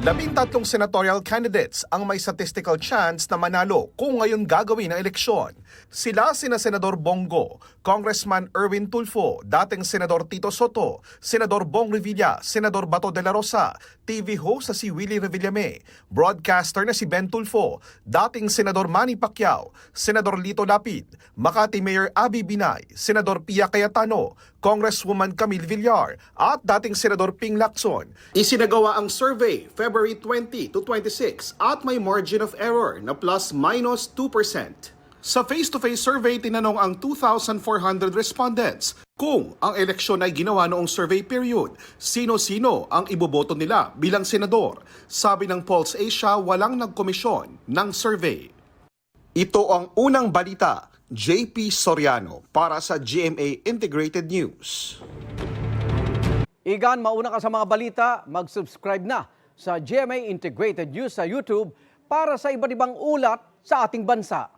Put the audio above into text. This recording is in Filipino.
13 senatorial candidates ang may statistical chance na manalo kung ngayon gagawin ang eleksyon. Sila sina Senador Bongo, Congressman Erwin Tulfo, dating Senador Tito Soto, Senador Bong Revilla, Senador Bato de la Rosa, TV host na si Willie Revillame, broadcaster na si Ben Tulfo, dating Senador Manny Pacquiao, Senador Lito Lapid, Makati Mayor Abby Binay, Senador Pia Cayetano, Congresswoman Camille Villar at dating Senador Ping Lacson. Isinagawa ang survey February 20 to 26 at may margin of error na plus-minus 2%. Sa face-to-face survey, tinanong ang 2,400 respondents kung ang eleksyon ay ginawa noong survey period, sino-sino ang iboboto nila bilang senador. Sabi ng Pulse Asia, walang nagkomisyon ng survey. Ito ang unang balita, JP Soriano para sa GMA Integrated News. Igan, mauna ka sa mga balita, mag-subscribe na sa GMA Integrated News sa YouTube para sa iba't ibang ulat sa ating bansa.